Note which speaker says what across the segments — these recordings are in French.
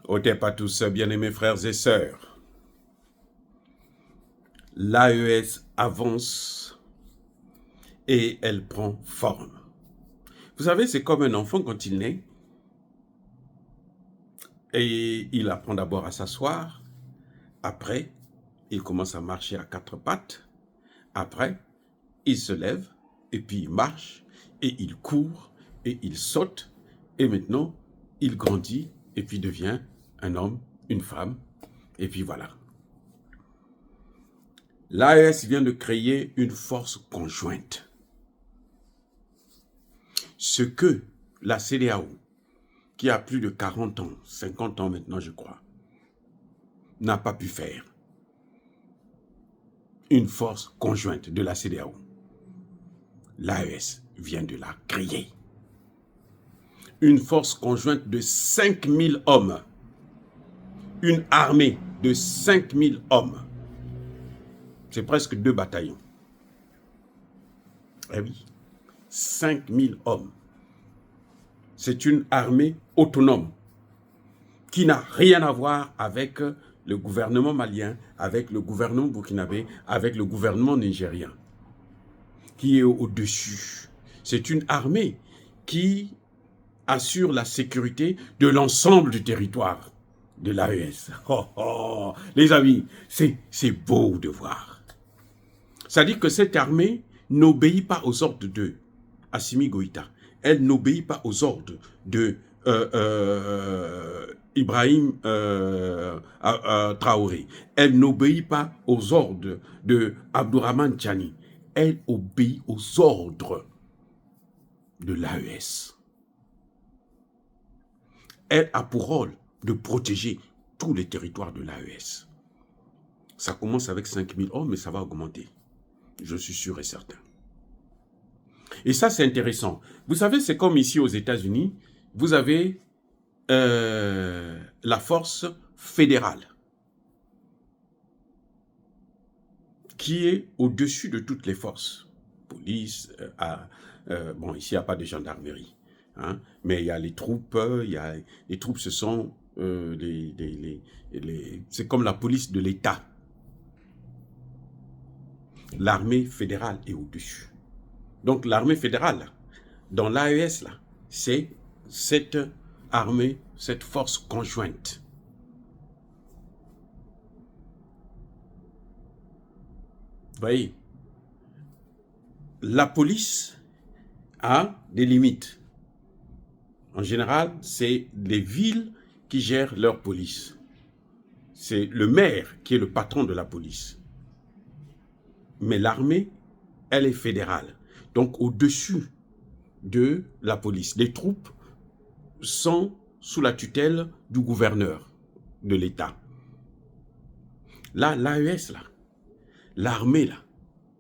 Speaker 1: Otep à tous, bien-aimés frères et sœurs. L'AES avance et elle prend forme. Vous savez, c'est comme un enfant quand il naît. Et il apprend d'abord à s'asseoir. Après, il commence à marcher à quatre pattes. Après, il se lève et puis il marche et il court et il saute. Et maintenant, il grandit et puis devient un homme, une femme. Et puis voilà. L'AES vient de créer une force conjointe. Ce que la CEDEAO, qui a plus de 40 ans, 50 ans maintenant je crois, n'a pas pu faire. Une force conjointe de la CEDEAO. L'AES vient de la créer. Une force conjointe de 5000 hommes. Une armée de 5000 hommes. C'est presque 2 bataillons. Eh oui, 5000 hommes. C'est une armée autonome qui n'a rien à voir avec le gouvernement malien, avec le gouvernement burkinabé, avec le gouvernement nigérien, qui est au-dessus. C'est une armée qui assure la sécurité de l'ensemble du territoire de l'AES. Oh, oh, les amis, c'est beau de voir. C'est-à-dire que cette armée n'obéit pas aux ordres de Assimi Goïta. Elle n'obéit pas aux ordres de Ibrahim Traoré. Elle n'obéit pas aux ordres de Abdourahmane Tchani. Elle obéit aux ordres de l'AES. Elle a pour rôle de protéger tous les territoires de l'AES. Ça commence avec 5000 hommes, mais ça va augmenter. Je suis sûr et certain. Et ça, c'est intéressant. Vous savez, c'est comme ici aux États-Unis, vous avez la force fédérale qui est au-dessus de toutes les forces. Police, bon, ici, il n'y a pas de gendarmerie. Hein, mais il y a les troupes, ce sont c'est comme la police de l'État. L'armée fédérale est au-dessus. Donc l'armée fédérale, dans l'AES, c'est cette armée, cette force conjointe. Vous voyez, la police a des limites. En général, c'est les villes qui gèrent leur police. C'est le maire qui est le patron de la police. Mais l'armée, elle est fédérale. Donc, au-dessus de la police, les troupes sont sous la tutelle du gouverneur de l'État. Là, l'AES, l'armée,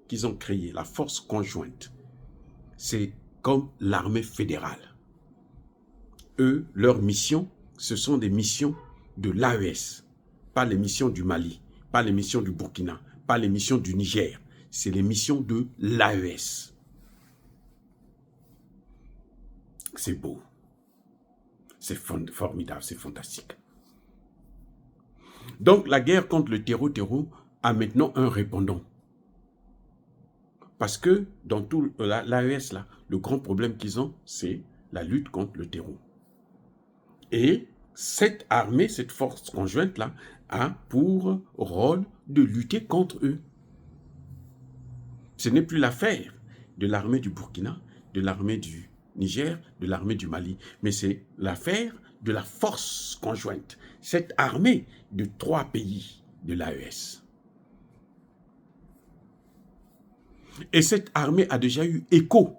Speaker 1: qu'ils ont créée, la force conjointe, c'est comme l'armée fédérale. Eux, leurs missions, ce sont des missions de l'AES, pas les missions du Mali, pas les missions du Burkina, pas les missions du Niger. C'est les missions de l'AES. C'est beau. C'est formidable, c'est fantastique. Donc, la guerre contre le terreau a maintenant un répondant. Parce que dans tout l'AES, le grand problème qu'ils ont, c'est la lutte contre le terreau. Et cette armée, cette force conjointe-là, a pour rôle de lutter contre eux. Ce n'est plus l'affaire de l'armée du Burkina, de l'armée du Niger, de l'armée du Mali, mais c'est l'affaire de la force conjointe, cette armée de 3 pays de l'AES. Et cette armée a déjà eu écho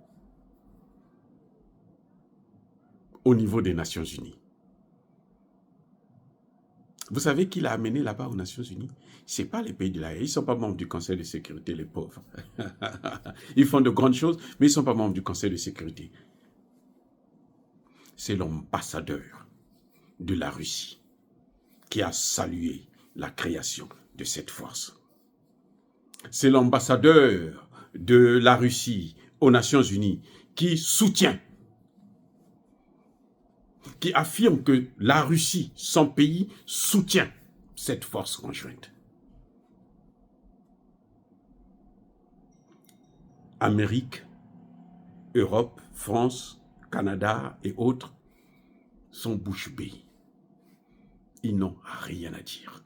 Speaker 1: au niveau des Nations Unies. Vous savez qui l'a amené là-bas aux Nations Unies? Ce n'est pas les pays de l'AES. Ils ne sont pas membres du Conseil de sécurité, les pauvres. Ils font de grandes choses, mais ils ne sont pas membres du Conseil de sécurité. C'est l'ambassadeur de la Russie qui a salué la création de cette force. C'est l'ambassadeur de la Russie aux Nations Unies qui soutient qui affirme que la Russie, son pays, soutient cette force conjointe. Amérique, Europe, France, Canada et autres sont bouche bée. Ils n'ont rien à dire.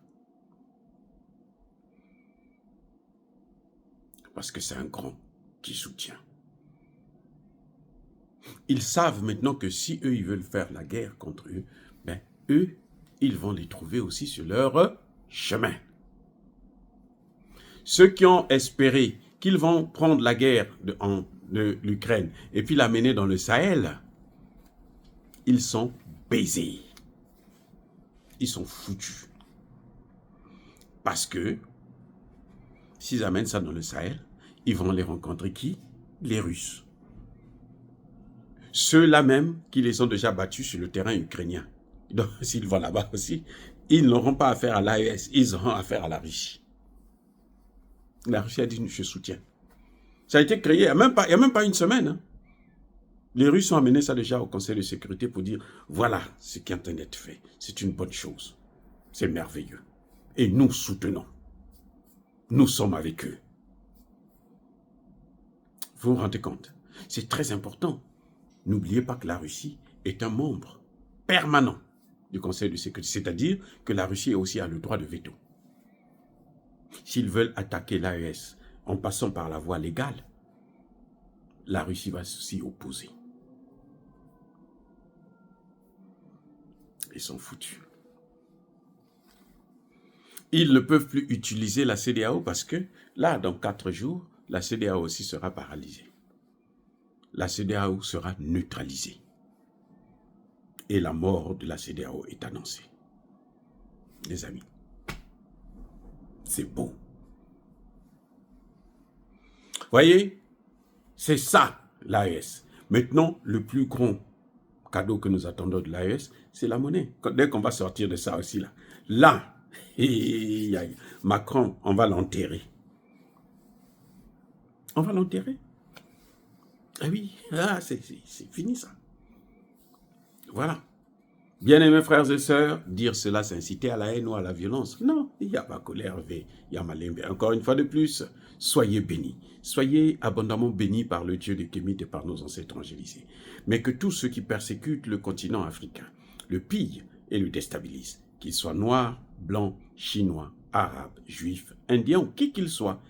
Speaker 1: Parce que c'est un grand qui soutient. Ils savent maintenant que si eux, ils veulent faire la guerre contre eux, ben, eux, ils vont les trouver aussi sur leur chemin. Ceux qui ont espéré qu'ils vont prendre la guerre de l'Ukraine et puis l'amener dans le Sahel, ils sont baisés. Ils sont foutus. Parce que s'ils amènent ça dans le Sahel, ils vont les rencontrer qui? Les Russes. Ceux-là même qui les ont déjà battus sur le terrain ukrainien. Donc, s'ils vont là-bas aussi, ils n'auront pas affaire à l'AES, ils auront affaire à la Russie. La Russie a dit, je soutiens. Ça a été créé, il n'y a même pas une semaine. Hein. Les Russes ont amené ça déjà au Conseil de sécurité pour dire, voilà ce qui est en train d'être fait. C'est une bonne chose. C'est merveilleux. Et nous soutenons. Nous sommes avec eux. Vous vous rendez compte? C'est très important. N'oubliez pas que la Russie est un membre permanent du Conseil de sécurité. C'est-à-dire que la Russie aussi a le droit de veto. S'ils veulent attaquer l'AES en passant par la voie légale, la Russie va s'y opposer. Ils sont foutus. Ils ne peuvent plus utiliser la CEDEAO parce que là, dans 4 jours, la CEDEAO aussi sera paralysée. La CEDEAO sera neutralisée. Et la mort de la CEDEAO est annoncée. Les amis, c'est beau. Voyez, c'est ça l'AES. Maintenant, le plus grand cadeau que nous attendons de l'AES, c'est la monnaie. Dès qu'on va sortir de ça aussi, là, Macron, on va l'enterrer. On va l'enterrer. Ah oui, c'est fini ça. Voilà. Bien-aimés frères et sœurs, dire cela, c'est inciter à la haine ou à la violence. Non, il n'y a pas colère, il y a malembe. Encore une fois de plus, soyez bénis. Soyez abondamment bénis par le Dieu des Kémites et par nos ancêtres angélisés. Mais que tous ceux qui persécutent le continent africain, le pillent et le déstabilisent, qu'ils soient noirs, blancs, chinois, arabes, juifs, indiens ou qui qu'ils soient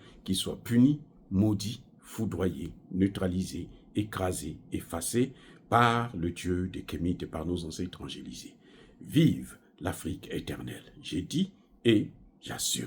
Speaker 1: punis, maudits, foudroyés, neutralisés, écrasés, effacés par le Dieu des Kémites et par nos ancêtres angélisés. Vive l'Afrique éternelle. J'ai dit et j'assume.